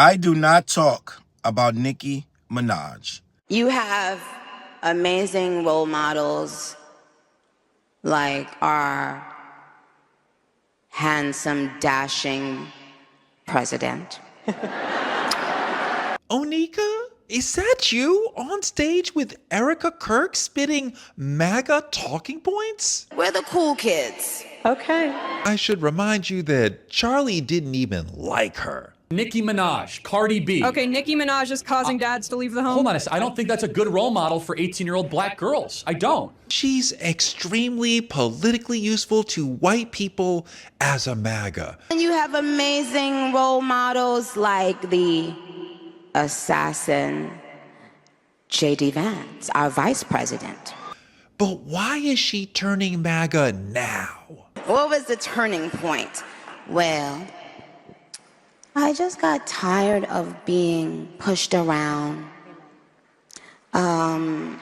I do not talk about Nicki Minaj. You have amazing role models like our handsome, dashing president. Onika, is that you on stage with Erica Kirk spitting MAGA talking points? We're the cool kids. Okay. I should remind you that Charlie didn't even like her. Nicki Minaj, Cardi B. Okay, Nicki Minaj is causing dads to leave the home. Hold on a second. I don't think that's a good role model for 18-year-old black girls. I don't. She's extremely politically useful to white people as a MAGA. And you have amazing role models like the assassin J.D. Vance, our vice president. But why is she turning MAGA now? What was the turning point? Well, I just got tired of being pushed around. Yeah.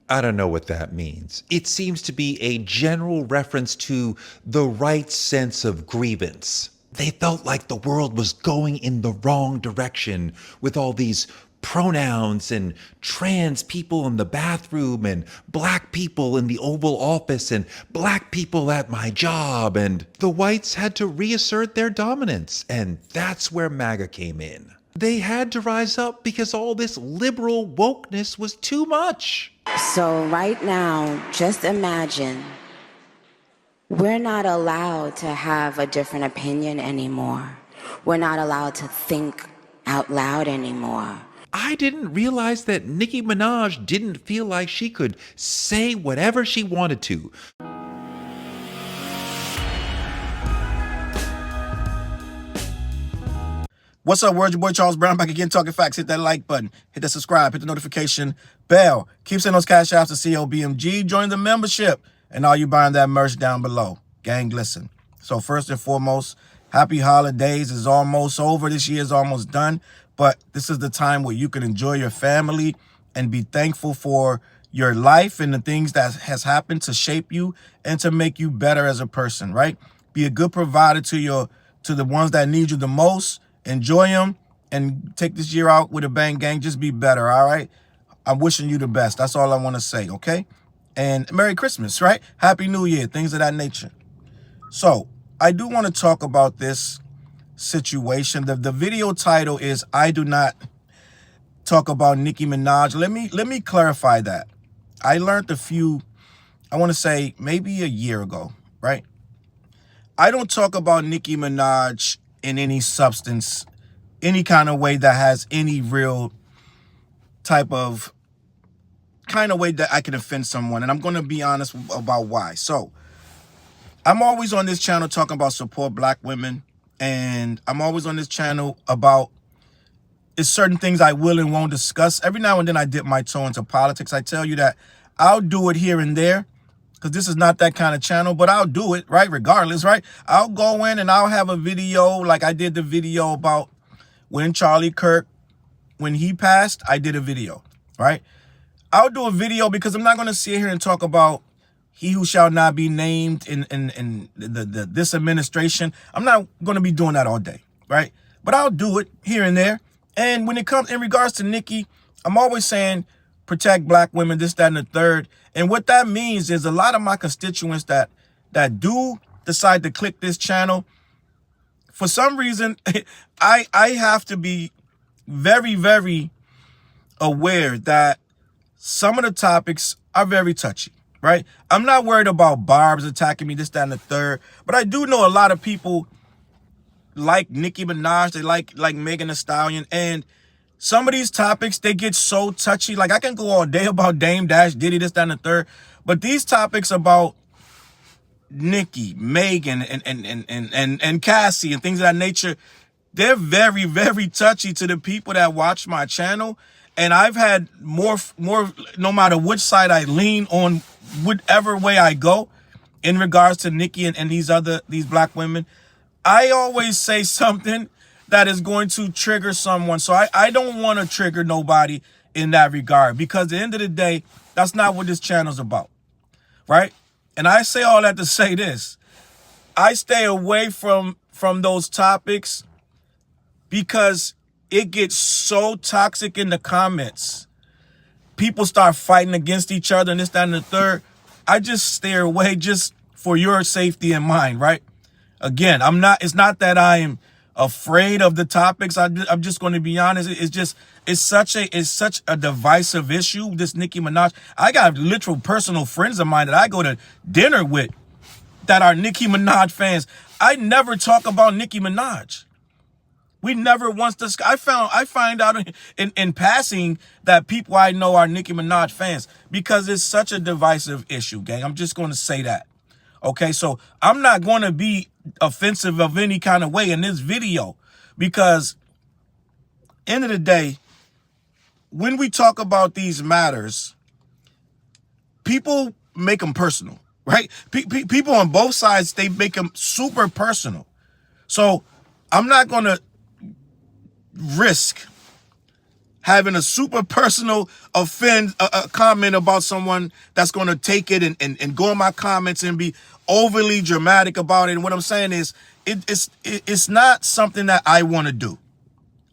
I don't know what that means. It seems to be a general reference to the right sense of grievance. They felt like the world was going in the wrong direction with all these pronouns and trans people in the bathroom and black people in the Oval Office and black people at my job, and the whites had to reassert their dominance, and that's where MAGA came in. They had to rise up because all this liberal wokeness was too much. So right now, just imagine we're not allowed to have a different opinion anymore. We're not allowed to think out loud anymore. I didn't realize that Nicki Minaj didn't feel like she could say whatever she wanted to. What's up, world? Your boy Charles Brown back again, talking facts. Hit that like button, hit that subscribe, hit the notification bell. Keep sending those cash apps to CLBMG. Join the membership, and all you buying that merch down below. Gang, listen. So first and foremost, happy holidays. It's almost over. This year is almost done. But this is the time where you can enjoy your family and be thankful for your life and the things that has happened to shape you and to make you better as a person, right? Be a good provider to the ones that need you the most. Enjoy them and take this year out with a bang, gang. Just be better, all right? I'm wishing you the best. That's all I want to say, okay? And Merry Christmas, right? Happy New Year, things of that nature. So I do want to talk about this situation. The video title is I do not talk about Nicki Minaj. Let me clarify that. I learned I want to say maybe a year ago, right? I don't talk about Nicki Minaj in any substance, any kind of way that has any real type of way that I can offend someone. And I'm going to be honest about why. So I'm always on this channel talking about support black women. And I'm always on this channel about it's certain things I will and won't discuss. Every now and then I dip my toe into politics. I tell you that I'll do it here and there because this is not that kind of channel, but I'll do it, right? Regardless, right? I'll go in and I'll have a video like I did the video about when Charlie Kirk, when he passed, I did a video, right? I'll do a video because I'm not going to sit here and talk about he who shall not be named in this administration. I'm not going to be doing that all day, right? But I'll do it here and there. And when it comes in regards to Nicki, I'm always saying protect black women, this, that, and the third. And what that means is a lot of my constituents that do decide to click this channel, for some reason, I have to be very, very aware that some of the topics are very touchy. Right? I'm not worried about Barb's attacking me, this, that, and the third. But I do know a lot of people like Nicki Minaj. They like Megan Thee Stallion. And some of these topics, they get so touchy. Like, I can go all day about Dame Dash, Diddy, this, that, and the third. But these topics about Nicki, Megan, and Cassie and things of that nature, they're very, very touchy to the people that watch my channel. And I've had more, no matter which side I lean on, whatever way I go in regards to Nicki and these black women, I always say something that is going to trigger someone. So I don't want to trigger nobody in that regard, because at the end of the day, that's not what this channel's about, right? And I say all that to say this. I stay away from those topics because it gets so toxic in the comments. People start fighting against each other and this, that, and the third. I just stay away just for your safety and mine, right? Again, it's not that I am afraid of the topics. I'm just going to be honest. It's such a divisive issue, this Nicki Minaj. I got literal personal friends of mine that I go to dinner with that are Nicki Minaj fans. I never talk about Nicki Minaj. We never once discussed. I find out in passing that people I know are Nicki Minaj fans because it's such a divisive issue, gang. I'm just going to say that. Okay, so I'm not going to be offensive of any kind of way in this video because end of the day, when we talk about these matters, people make them personal, right? People on both sides, they make them super personal. So I'm not going to risk having a super personal a comment about someone that's going to take it and go in my comments and be overly dramatic about it. And what I'm saying is it's not something that I want to do.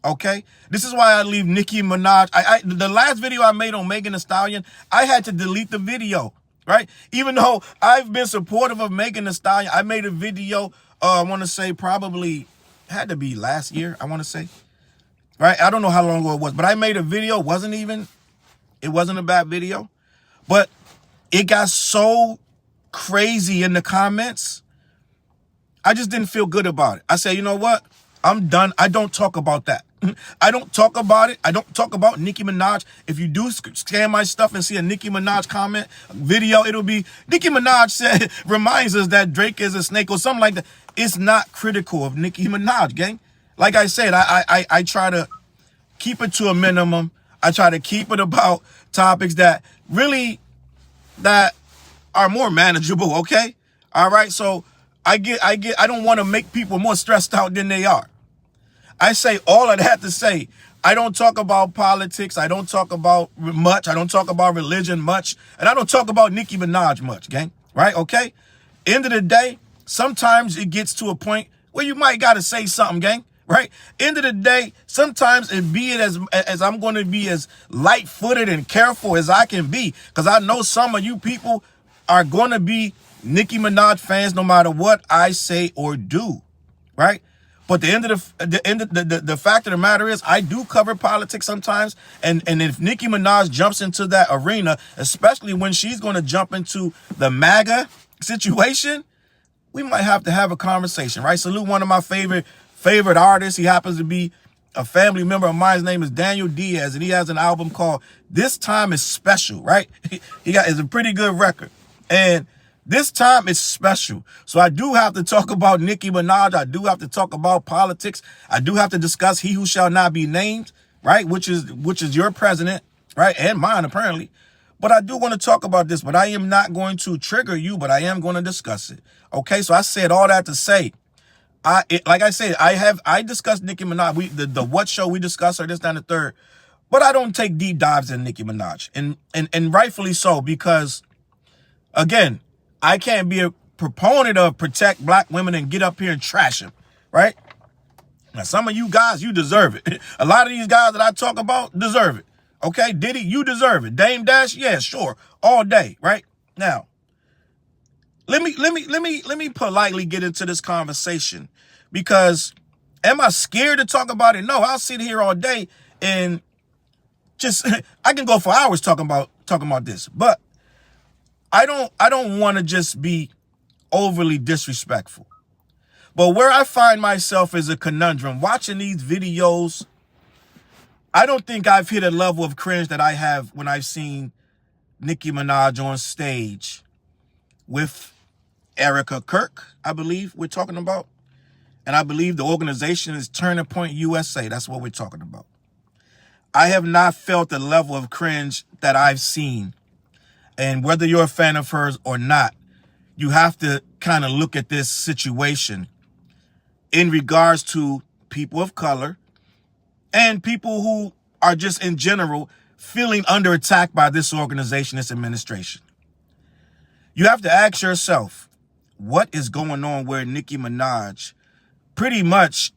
Okay, this is why I leave Nicki Minaj. The last video I made on Megan Thee Stallion, I had to delete the video, right? Even though I've been supportive of Megan Thee Stallion, I made a video, I want to say probably had to be last year, I want to say. Right? I don't know how long ago it was, but I made a video. It wasn't a bad video, but it got so crazy in the comments. I just didn't feel good about it. I said, you know what? I'm done. I don't talk about that. I don't talk about it. I don't talk about Nicki Minaj. If you do scan my stuff and see a Nicki Minaj comment video, it'll be Nicki Minaj said, reminds us that Drake is a snake or something like that. It's not critical of Nicki Minaj, gang. Like I said, I try to keep it to a minimum. I try to keep it about topics that are more manageable, okay? All right, so I don't want to make people more stressed out than they are. I say all of that to say, I don't talk about politics. I don't talk about much. I don't talk about religion much. And I don't talk about Nicki Minaj much, gang, right? Okay? End of the day, sometimes it gets to a point where you might got to say something, gang. Right? End of the day, sometimes as I'm going to be as light-footed and careful as I can be, because I know some of you people are going to be Nicki Minaj fans no matter what I say or do, right? But the fact of the matter is, I do cover politics sometimes, and if Nicki Minaj jumps into that arena, especially when she's going to jump into the MAGA situation, we might have to have a conversation, right? Salute one of my favorite artist. He happens to be a family member of mine. His name is Daniel Diaz, and he has an album called This Time Is Special, right? It's a pretty good record. And this time is special. So I do have to talk about Nicki Minaj. I do have to talk about politics. I do have to discuss He Who Shall Not Be Named, right? Which is your president, right? And mine, apparently. But I do want to talk about this, but I am not going to trigger you, but I am going to discuss it. Okay, so I said all that to say, like I said, I discussed Nicki Minaj. The what show we discussed her, this, that, and the third. But I don't take deep dives in Nicki Minaj. And rightfully so, because again, I can't be a proponent of protect black women and get up here and trash them, right? Now, some of you guys, you deserve it. A lot of these guys that I talk about deserve it. Okay, Diddy, you deserve it. Dame Dash, yeah, sure, all day, right? Now, let me politely get into this conversation, because am I scared to talk about it? No, I'll sit here all day and just I can go for hours talking about this, but I don't want to just be overly disrespectful. But where I find myself is a conundrum watching these videos. I don't think I've hit a level of cringe that I have when I've seen Nicki Minaj on stage with Erica Kirk, I believe we're talking about. And I believe the organization is Turning Point USA. That's what we're talking about. I have not felt the level of cringe that I've seen. And whether you're a fan of hers or not, you have to kind of look at this situation in regards to people of color and people who are just in general feeling under attack by this organization, this administration. You have to ask yourself, what is going on where Nicki Minaj pretty much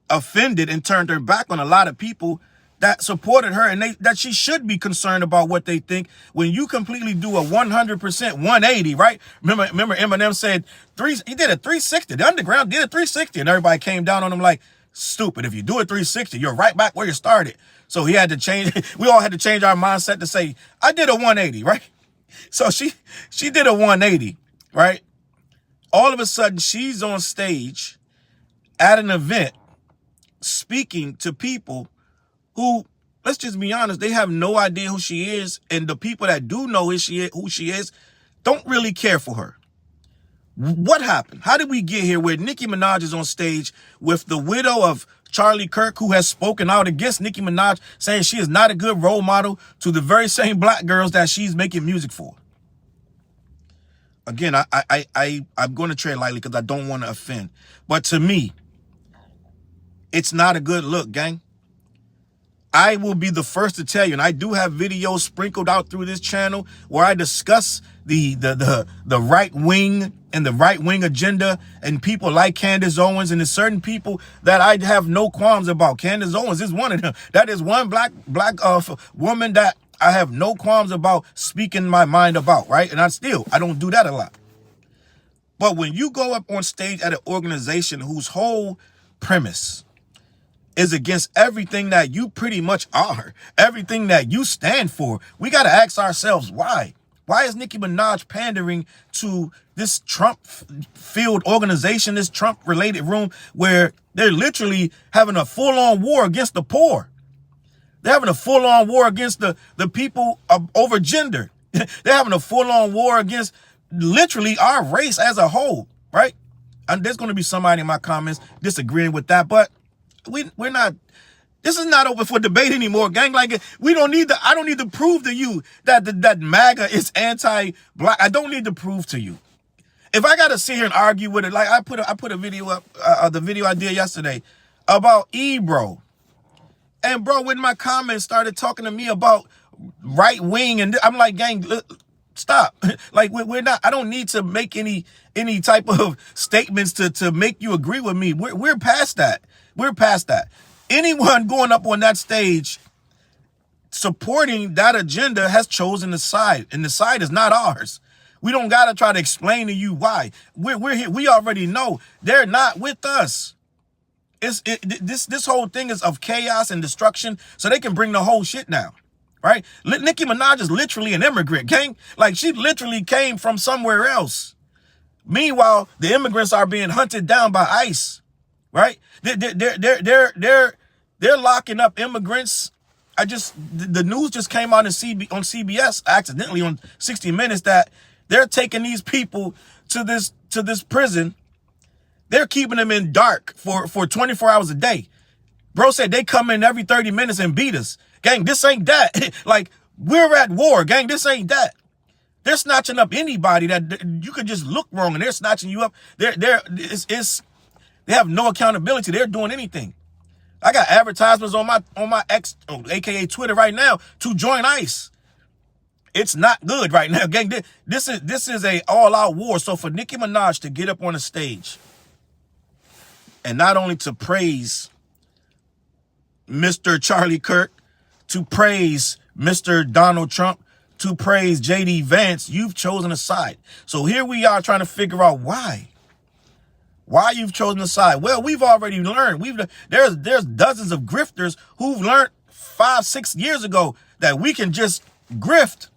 offended and turned her back on a lot of people that supported her, and that she should be concerned about what they think when you completely do a 100% 180, right? Remember Eminem said he did a 360. The underground did a 360, and everybody came down on him like, stupid. If you do a 360, you're right back where you started. So he had to change. We all had to change our mindset to say, I did a 180, right? So she did a 180, right? All of a sudden, she's on stage at an event speaking to people who, let's just be honest, they have no idea who she is. And the people that do know who she is don't really care for her. What happened? How did we get here where Nicki Minaj is on stage with the widow of Charlie Kirk, who has spoken out against Nicki Minaj, saying she is not a good role model to the very same black girls that she's making music for? Again, I'm going to tread lightly because I don't want to offend. But to me, it's not a good look, gang. I will be the first to tell you, and I do have videos sprinkled out through this channel where I discuss the right wing and the right wing agenda and people like Candace Owens, and there's certain people that I have no qualms about. Candace Owens is one of them. That is one black woman that I have no qualms about speaking my mind about, right? And I don't do that a lot. But when you go up on stage at an organization whose whole premise is against everything that you pretty much are, everything that you stand for, we got to ask ourselves why. Why is Nicki Minaj pandering to this Trump-filled organization, this Trump-related room where they're literally having a full-on war against the poor? They're having a full-on war against the people over gender. They're having a full-on war against literally our race as a whole, right? And there's going to be somebody in my comments disagreeing with that, but we're not, this is not open for debate anymore, gang. Like, I don't need to prove to you that MAGA is anti-black. I don't need to prove to you. If I got to sit here and argue with it, like I put a video up, the video I did yesterday about Ebro. And bro, when my comments started talking to me about right wing, and I'm like, gang, stop. Like, we're not, I don't need to make any type of statements to make you agree with me. We're past that. We're past that. Anyone going up on that stage supporting that agenda has chosen the side, and the side is not ours. We don't got to try to explain to you why. We're here. We already know they're not with us. This whole thing is of chaos and destruction, so they can bring the whole shit down, right? Nicki Minaj is literally an immigrant, gang. Like, she literally came from somewhere else. Meanwhile, the immigrants are being hunted down by ICE, right? They're locking up immigrants. The news just came out on CBS accidentally on 60 Minutes that they're taking these people to this prison. They're keeping them in dark for 24 hours a day. Bro said they come in every 30 minutes and beat us. Gang, this ain't that. Like, we're at war, gang. This ain't that. They're snatching up anybody that you could just look wrong, and they're snatching you up. They have no accountability. They're doing anything. I got advertisements on my X, aka Twitter right now, to join ICE. It's not good right now, gang. This is a all-out war. So for Nicki Minaj to get up on the stage and not only to praise Mr. Charlie Kirk, to praise Mr. Donald Trump, to praise J.D. Vance, you've chosen a side. So here we are trying to figure out why. Why you've chosen a side? Well, we've already learned. There's dozens of grifters who've learned 5-6 years ago that we can just grift,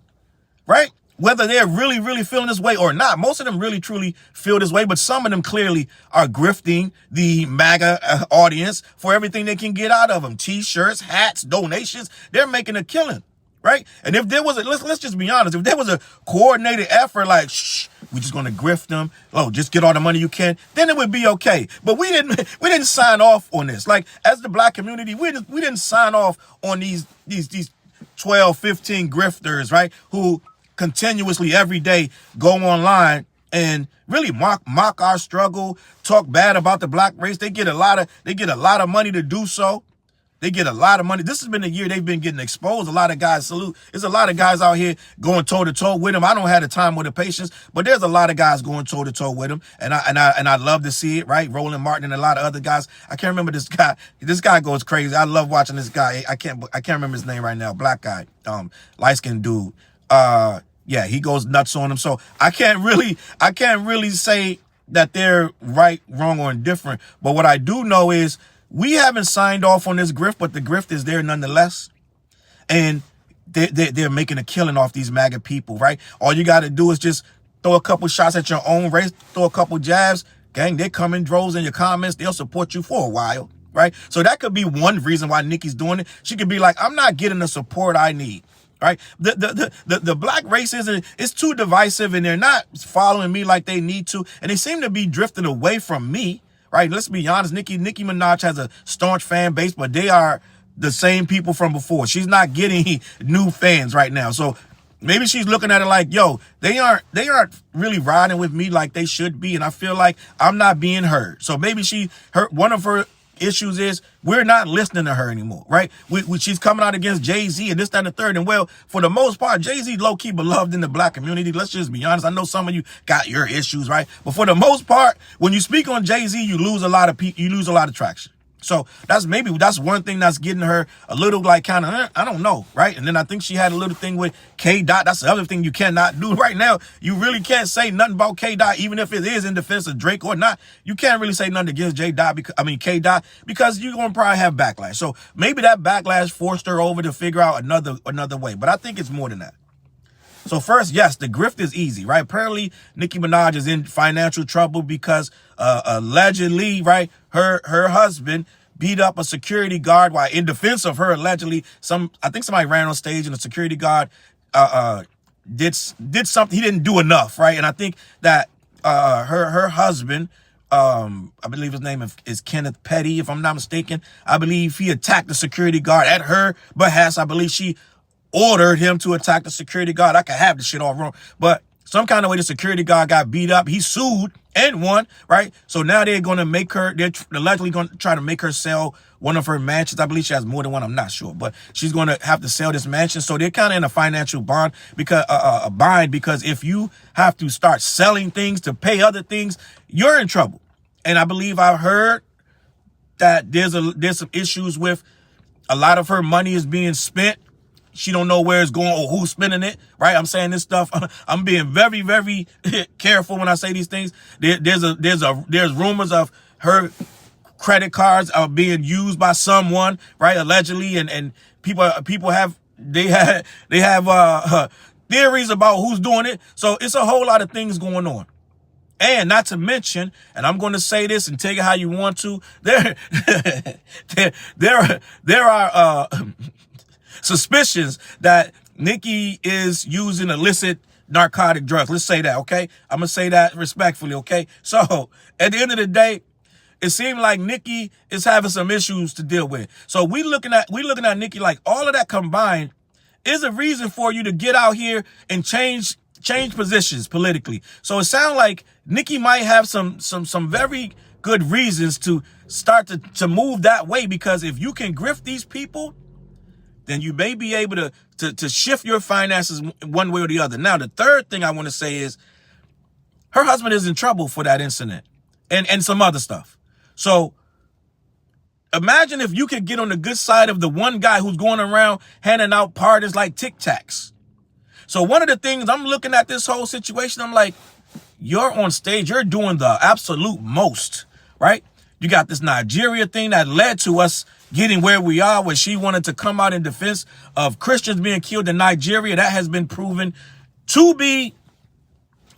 right? Whether they're really, really feeling this way or not. Most of them really, truly feel this way, but some of them clearly are grifting the MAGA audience for everything they can get out of them. T-shirts, hats, donations. They're making a killing, right? And if there was let's just be honest, if there was a coordinated effort like, we're just going to grift them, just get all the money you can, then it would be okay. But we didn't sign off on this. Like, as the black community, we didn't sign off on these 12, 15 grifters, right? Who continuously every day go online and really mock our struggle, talk bad about the black race. They get a lot of money to do so. They get a lot of money. This has been the year they've been getting exposed. A lot of guys salute. There's a lot of guys out here going toe to toe with them. I don't have the time or the patience, but there's a lot of guys going toe to toe with them, and I love to see it. Right, Roland Martin and a lot of other guys. I can't remember this guy. This guy goes crazy. I love watching this guy. I can't remember his name right now. Black guy, light skinned dude. Yeah, he goes nuts on him. So I can't really say that they're right, wrong, or indifferent. But what I do know is we haven't signed off on this grift, but the grift is there nonetheless. And they're making a killing off these MAGA people, right? All you got to do is just throw a couple shots at your own race, throw a couple jabs. Gang, they come in droves in your comments. They'll support you for a while, right? So that could be one reason why Nicki's doing it. She could be like, I'm not getting the support I need. Right, the black race it's too divisive, and they're not following me like they need to, and they seem to be drifting away from me. Right, let's be honest. Nicki Minaj has a staunch fan base, but they are the same people from before. She's not getting new fans right now, so maybe she's looking at it like, yo, they aren't really riding with me like they should be, and I feel like I'm not being heard. So maybe one of her issues is we're not listening to her anymore, right? She's coming out against Jay-Z and this, that, and the third. And well, for the most part, Jay-Z low-key beloved in the black community. Let's just be honest. I know some of you got your issues, right? But for the most part, when you speak on Jay-Z, you lose a lot of traction. So that's one thing that's getting her a little like kind of, I don't know, right? And then I think she had a little thing with K. Dot. That's the other thing you cannot do right now. You really can't say nothing about K. Dot, even if it is in defense of Drake or not. You can't really say nothing against K. Dot because you're gonna probably have backlash. So maybe that backlash forced her over to figure out another way. But I think it's more than that. So first, yes, the grift is easy, right? Apparently, Nicki Minaj is in financial trouble because allegedly, right, her husband beat up a security guard while in defense of her allegedly. I think somebody ran on stage and the security guard did something. He didn't do enough, right? And I think that her husband, I believe his name is Kenneth Petty, if I'm not mistaken. I believe he attacked the security guard at her behest. I believe she ordered him to attack the security guard. I could have this shit all wrong, but some kind of way the security guard got beat up. He sued and won, right? So now they're allegedly going to try to make her sell one of her mansions. I believe she has more than one. I'm not sure, but she's going to have to sell this mansion. So they're kind of in a financial bind because if you have to start selling things to pay other things, you're in trouble. And I believe I heard that there's some issues with a lot of her money is being spent. She don't know where it's going or who's spending it, right? I'm saying this stuff. I'm being very, very careful when I say these things. There's rumors of her credit cards are being used by someone, right? Allegedly, and people have theories about who's doing it. So it's a whole lot of things going on. And not to mention, and I'm going to say this and take it how you want to, there are suspicions that Nicki is using illicit narcotic drugs. Let's say that, okay? I'm going to say that respectfully, okay? So at the end of the day, it seemed like Nicki is having some issues to deal with. So we looking at Nicki like all of that combined is a reason for you to get out here and change positions politically. So it sounds like Nicki might have some very good reasons to start to move that way, because if you can grift these people, then you may be able to shift your finances one way or the other. Now, the third thing I want to say is her husband is in trouble for that incident and some other stuff. So imagine if you could get on the good side of the one guy who's going around handing out parties like Tic Tacs. So one of the things I'm looking at this whole situation, I'm like, you're on stage, you're doing the absolute most, right? You got this Nigeria thing that led to us getting where we are, where she wanted to come out in defense of Christians being killed in Nigeria. That has been proven to be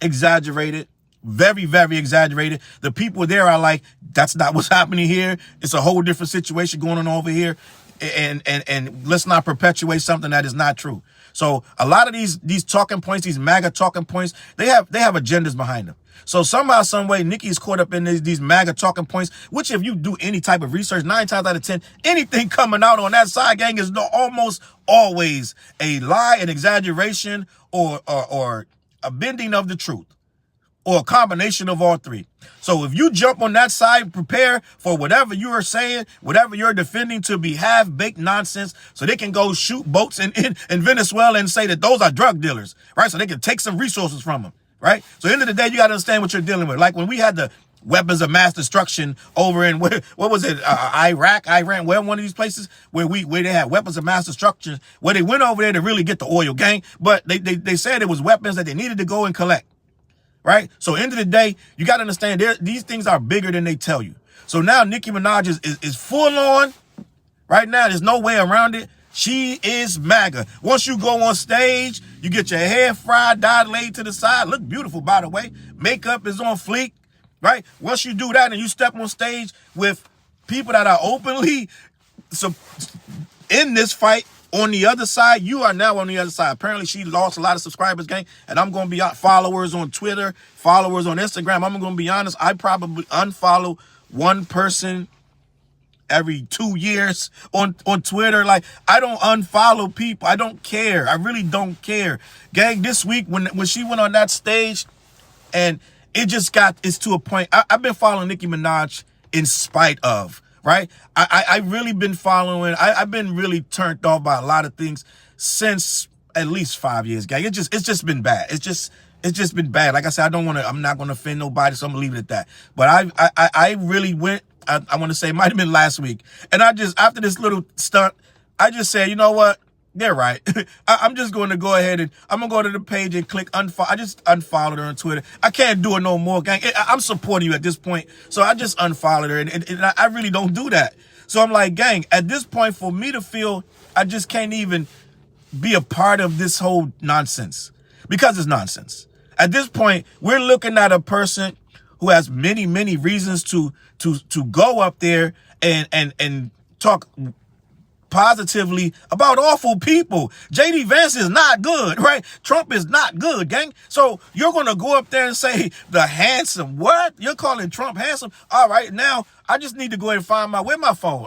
exaggerated, very, very exaggerated. The people there are like, that's not what's happening here. It's a whole different situation going on over here. And let's not perpetuate something that is not true. So a lot of these talking points, these MAGA talking points, they have agendas behind them. So somehow, some way, Nicki's caught up in these MAGA talking points, which if you do any type of research, 9 times out of 10, anything coming out on that side, gang, is almost always a lie, an exaggeration, or a bending of the truth. or a combination of all three. So if you jump on that side, prepare for whatever you are saying, whatever you're defending to be half-baked nonsense, so they can go shoot boats in Venezuela and say that those are drug dealers, right? So they can take some resources from them, right? So at the end of the day, you got to understand what you're dealing with. Like when we had the weapons of mass destruction over in, what was it, Iraq, Iran, where one of these places where they had weapons of mass destruction, where they went over there to really get the oil, gang, but they said it was weapons that they needed to go and collect. Right? So end of the day, you got to understand these things are bigger than they tell you. So now Nicki Minaj is full on right now. There's no way around it. She is MAGA. Once you go on stage, you get your hair fried, dyed, laid to the side. Look beautiful, by the way. Makeup is on fleek, right? Once you do that and you step on stage with people that are openly in this fight, on the other side, you are now on the other side. Apparently, she lost a lot of subscribers, gang. And I'm going to be followers on Twitter, followers on Instagram. I'm going to be honest. I probably unfollow one person every 2 years on Twitter. Like, I don't unfollow people. I don't care. I really don't care. Gang, this week, when she went on that stage, and it's to a point. I've been following Nicki Minaj in spite of. Right? I really been following. I've been really turned off by a lot of things since at least 5 years, gang. It's just been bad. It's just been bad. Like I said, I'm not gonna offend nobody, so I'm gonna leave it at that. But I really went, I want to say it might have been last week. And after this little stunt, I just said, you know what? They're right. I'm just going to go ahead and I'm going to go to the page and click unfollow. I just unfollowed her on Twitter. I can't do it no more, gang. I'm supporting you at this point. So I just unfollowed her, and I really don't do that. So I'm like, gang, at this point, for me to feel I just can't even be a part of this whole nonsense, because it's nonsense. At this point, we're looking at a person who has many, many reasons to go up there and talk positively about awful people. JD Vance is not good, right? Trump is not good, gang. So you're going to go up there and say the handsome, what? You're calling Trump handsome? All right, now I just need to go ahead and find where's my phone?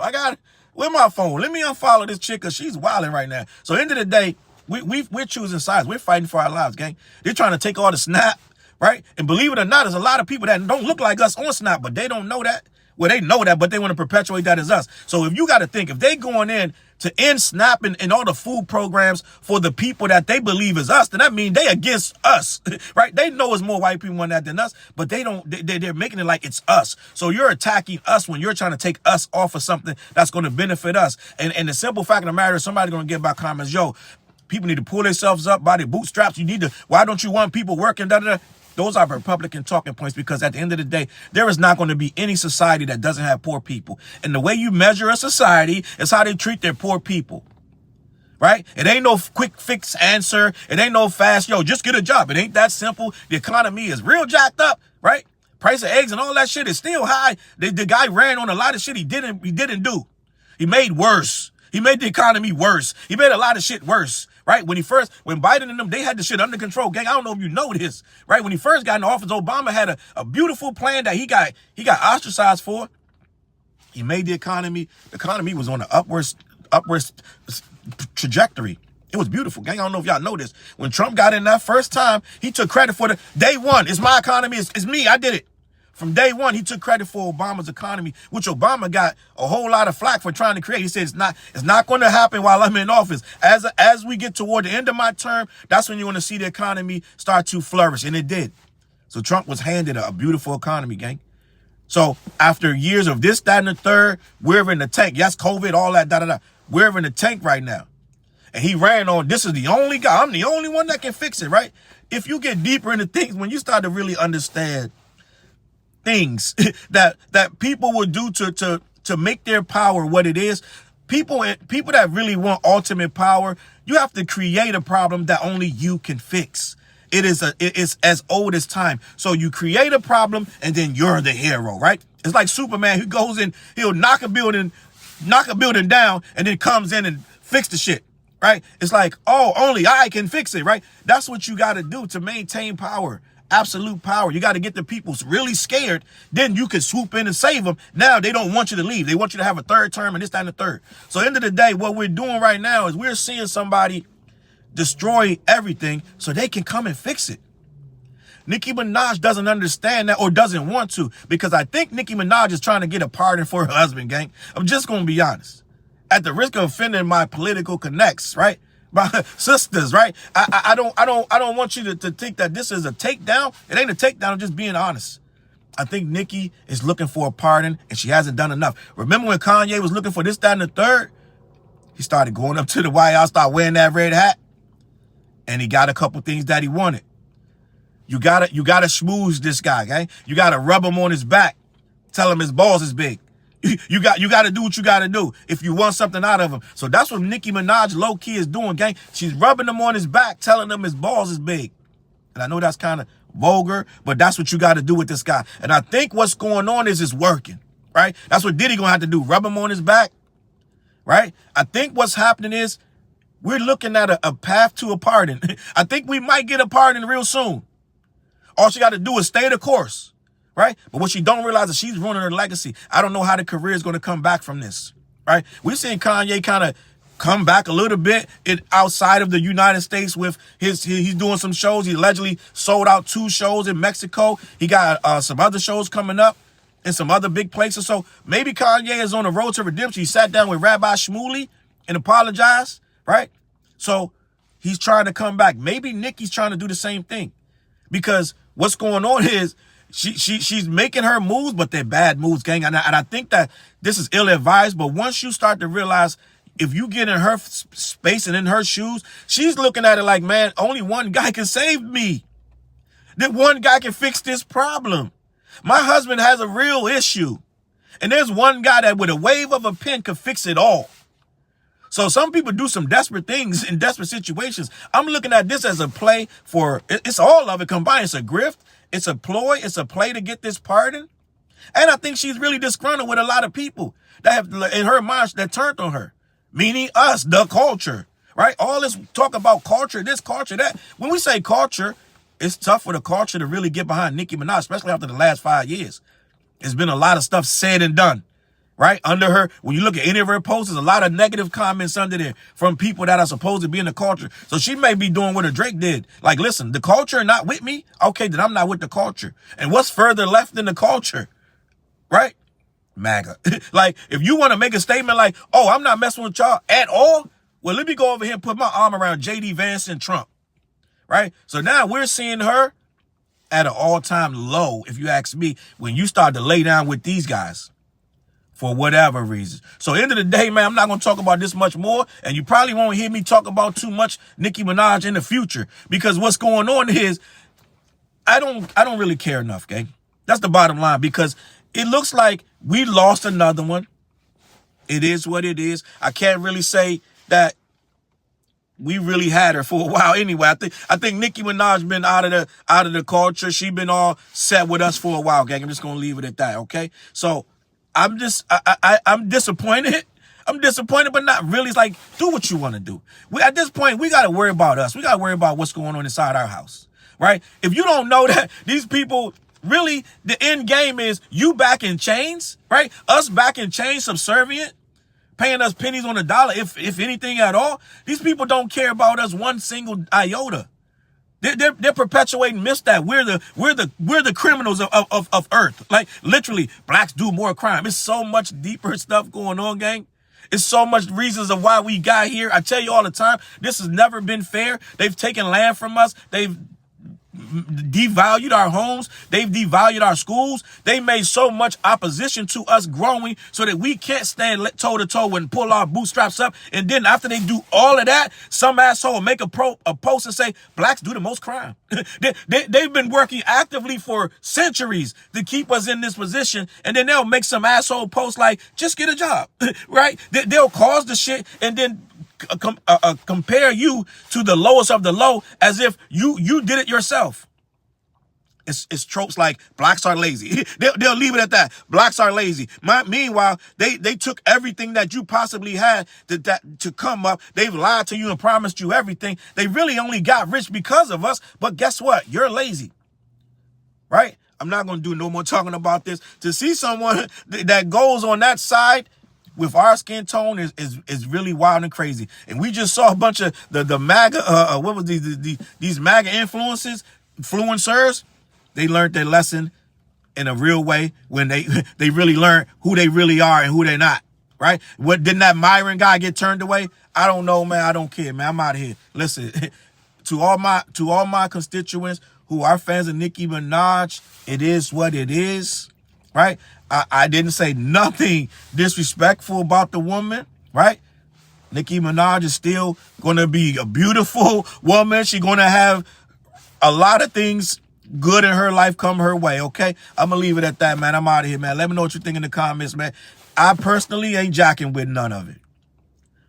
Where's my phone? Let me unfollow this chick, because she's wilding right now. So end of the day, we're choosing sides. We're fighting for our lives, gang. They're trying to take all the snap, right? And believe it or not, there's a lot of people that don't look like us on Snap, but they don't know that. Well, they know that, but they want to perpetuate that as us. So if you got to think, if they going in to end Snap and all the food programs for the people that they believe is us, then that means they against us, right? They know it's more white people on that than us, but they're making it like it's us. So you're attacking us when you're trying to take us off of something that's going to benefit us. And the simple fact of the matter is, somebody's going to get by comments, yo, people need to pull themselves up by their bootstraps. Why don't you want people working, da-da-da? Those are Republican talking points, because at the end of the day, there is not going to be any society that doesn't have poor people. And the way you measure a society is how they treat their poor people, right? It ain't no quick fix answer. It ain't no fast, just get a job. It ain't that simple. The economy is real jacked up, right? Price of eggs and all that shit is still high. The guy ran on a lot of shit he didn't do. He made worse. He made the economy worse. He made a lot of shit worse. Right? When Biden and them, they had the shit under control. Gang, I don't know if you know this, right? When he first got in office, Obama had a beautiful plan that he got ostracized for. He made the economy was on an upwards trajectory. It was beautiful, gang. I don't know if y'all know this. When Trump got in that first time, he took credit for the day one. It's my economy. It's me. I did it. From day one, he took credit for Obama's economy, which Obama got a whole lot of flack for trying to create. He said, it's not going to happen while I'm in office. As we get toward the end of my term, that's when you're going to see the economy start to flourish. And it did. So Trump was handed a beautiful economy, gang. So after years of this, that, and the third, we're in the tank. Yes, COVID, all that, da-da-da. We're in the tank right now. And he ran on, this is the only guy. I'm the only one that can fix it, right? If you get deeper into things, when you start to really understand things that people would do to make their power what it is, people that really want ultimate power, you have to create a problem that only you can fix. It's as old as time. So you create a problem and then you're the hero, right? It's like Superman, who goes in, he'll knock a building down and then comes in and fix the shit, right? It's like, oh, only I can fix it, right? That's what you got to do to maintain power. Absolute power. You got to get the people really scared. Then you can swoop in and save them. Now they don't want you to leave. They want you to have a third term and this, that, and the third. So end of the day, what we're doing right now is we're seeing somebody destroy everything so they can come and fix it. Nicki Minaj doesn't understand that or doesn't want to, because I think Nicki Minaj is trying to get a pardon for her husband, gang. I'm just going to be honest. At the risk of offending my political connects, right? My sisters, right? I don't want you to think that this is a takedown. It ain't a takedown, I'm just being honest. I think Nicki is looking for a pardon and she hasn't done enough. Remember when Kanye was looking for this, that, and the third? He started going up to the White House, started wearing that red hat, and he got a couple things that he wanted. You gotta schmooze this guy, okay? You gotta rub him on his back, tell him his balls is big. You gotta do what you gotta do if you want something out of him. So that's what Nicki Minaj low-key is doing, gang. She's rubbing him on his back, telling him his balls is big. And I know that's kind of vulgar, but that's what you gotta do with this guy. And I think what's going on is it's working, right? That's what Diddy gonna have to do, rub him on his back, right? I think what's happening is we're looking at a path to a pardon. I think we might get a pardon real soon. All she got to do is stay the course, right? But what she don't realize is she's ruining her legacy. I don't know how the career is going to come back from this, right? We've seen Kanye kind of come back a little bit outside of the United States with he's doing some shows. He allegedly sold out 2 shows in Mexico. He got some other shows coming up in some other big places. So maybe Kanye is on the road to redemption. He sat down with Rabbi Shmuley and apologized, right? So he's trying to come back. Maybe Nicki's trying to do the same thing, because what's going on is she's making her moves, but they're bad moves, gang. And I think that this is ill-advised, but once you start to realize if you get in her space and in her shoes, she's looking at it like, man, only one guy can save me. That one guy can fix this problem. My husband has a real issue, and there's one guy that with a wave of a pen could fix it all. So some people do some desperate things in desperate situations. I'm looking at this as a play for, it's all of it combined. It's a grift. It's a ploy. It's a play to get this pardon. And I think she's really disgruntled with a lot of people that have, in her mind, that turned on her. Meaning us, the culture, right? All this talk about culture, this culture, that. When we say culture, it's tough for the culture to really get behind Nicki Minaj, especially after the last 5 years. There's been a lot of stuff said and done. Right? Under her, when you look at any of her posts, there's a lot of negative comments under there from people that are supposed to be in the culture. So she may be doing what a Drake did. Like, listen, the culture not with me? Okay, then I'm not with the culture. And what's further left than the culture? Right? MAGA. Like, if you want to make a statement like, oh, I'm not messing with y'all at all, well, let me go over here and put my arm around J.D. Vance and Trump. Right? So now we're seeing her at an all-time low, if you ask me, when you start to lay down with these guys. For whatever reason. So end of the day, man, I'm not going to talk about this much more. And you probably won't hear me talk about too much Nicki Minaj in the future. Because what's going on is I don't really care enough, gang. That's the bottom line. Because it looks like we lost another one. It is what it is. I can't really say that we really had her for a while anyway. I think Nicki Minaj been out of the culture. She been all set with us for a while, gang. I'm just going to leave it at that, okay? So I'm disappointed. I'm disappointed, but not really. It's like, do what you want to do. At this point, we got to worry about us. We got to worry about what's going on inside our house, right? If you don't know that these people, really, the end game is you back in chains, right? Us back in chains, subservient, paying us pennies on the dollar, if anything at all. These people don't care about us one single iota. They're perpetuating myths that we're the criminals of Earth. Like, literally, blacks do more crime. It's so much deeper stuff going on, gang. It's so much reasons of why we got here. I tell you all the time, this has never been fair. They've taken land from us. They've devalued our homes. They've devalued our schools. They made so much opposition to us growing so that we can't stand toe to toe and pull our bootstraps up. And then after they do all of that, some asshole will make a post and say, blacks do the most crime. They've been working actively for centuries to keep us in this position. And then they'll make some asshole post like, just get a job, right? They'll cause the shit and then compare you to the lowest of the low as if you did it yourself. It's tropes like blacks are lazy. They'll leave it at that. Blacks are lazy. Meanwhile, they took everything that you possibly had to come up. They've lied to you and promised you everything. They really only got rich because of us. But guess what? You're lazy, right? I'm not going to do no more talking about this. To see someone that goes on that side with our skin tone is really wild and crazy. And we just saw a bunch of the MAGA, what was these MAGA influencers, they learned their lesson in a real way when they really learn who they really are and who they're not, right? What, didn't that Myron guy get turned away? I don't know, man. I don't care, man. I'm out of here. Listen, to all my constituents who are fans of Nicki Minaj, it is what it is, right? I didn't say nothing disrespectful about the woman, right? Nicki Minaj is still going to be a beautiful woman. She's going to have a lot of things good in her life come her way, okay? I'm going to leave it at that, man. I'm out of here, man. Let me know what you think in the comments, man. I personally ain't jocking with none of it.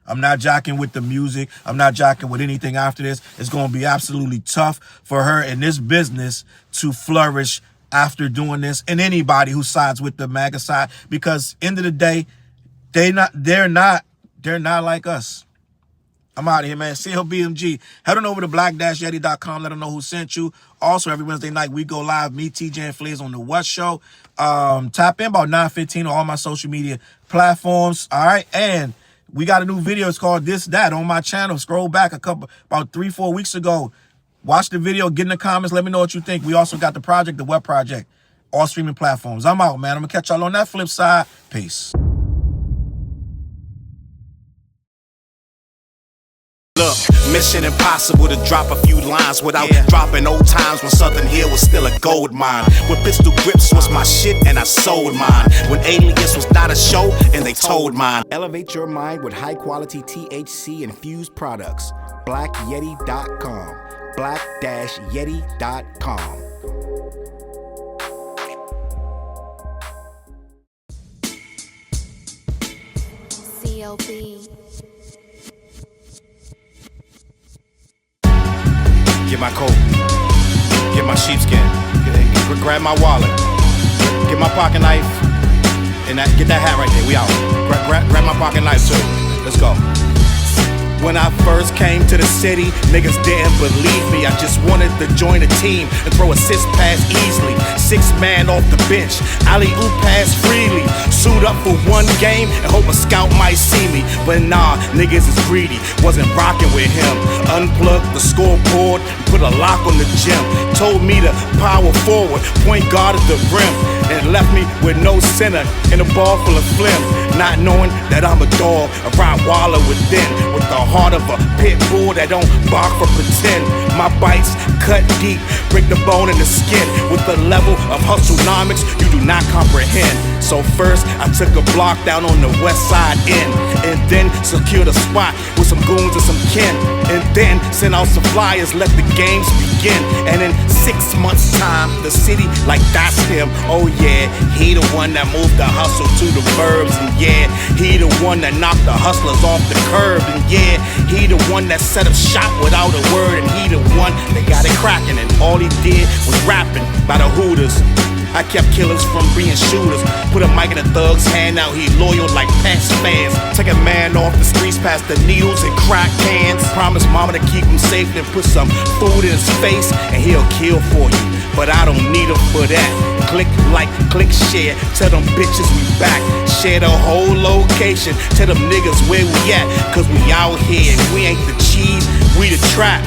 I'm not jocking with the music. I'm not jocking with anything after this. It's going to be absolutely tough for her in this business to flourish after doing this, and anybody who sides with the MAGA side, because end of the day, they're not like us. I'm out of here, man. CLBMG. Head on over to black-yeti.com. Let them know who sent you. Also, every Wednesday night, we go live. Me, TJ, and Flaze on The What Show. Tap in about 9:15 on all my social media platforms. All right. And we got a new video. It's called This, That on my channel. Scroll back about 3-4 weeks ago. Watch the video. Get in the comments. Let me know what you think. We also got the project, the web project, all streaming platforms. I'm out, man. I'm going to catch y'all on that flip side. Peace. Look, mission impossible to drop a few lines without dropping old times when Southern Hill was still a gold mine. When pistol grips was my shit and I sold mine. When Alias was not a show and they told mine. Elevate your mind with high quality THC infused products. BlackYeti.com. Black-Yeti.com. CLB. Get my coat, get my sheepskin, grab my wallet, get my pocket knife, and get that hat right there. We out. Grab my pocket knife too. Let's go. When I first came to the city, niggas didn't believe me. I just wanted to join a team and throw assist pass easily. 6 man off the bench, alley-oop pass freely. Suit up for one game and hope a scout might see me. But nah, niggas is greedy, wasn't rocking with him. Unplugged the scoreboard, put a lock on the gym. Told me to power forward, point guard at the rim. And left me with no center and a ball full of phlegm. Not knowing that I'm a dog, a Rottweiler within, with the heart of a pit bull that don't bark for pretend. My bites cut deep, break the bone and the skin, with the level of hustlenomics you do not comprehend. So first I took a block down on the west side end, and then secured a spot with some goons and some kin, and then sent out some flyers, let the games begin. And in 6 months time, the city like that's him. Oh yeah, he the one that moved the hustle to the burbs. And yeah, he the one that knocked the hustlers off the curb. And yeah, he the one that set up shop without a word. And he the one that got it cracking, and all he did was rapping by the Hooters. I kept killers from being shooters. Put a mic in a thug's hand, now he loyal like past fans. Take a man off the streets past the needles and crack cans. Promise mama to keep him safe, then put some food in his face, and he'll kill for you. But I don't need him for that. Click like, click share, tell them bitches we back. Share the whole location, tell them niggas where we at. Cause we out here and we ain't the cheese, we the trap.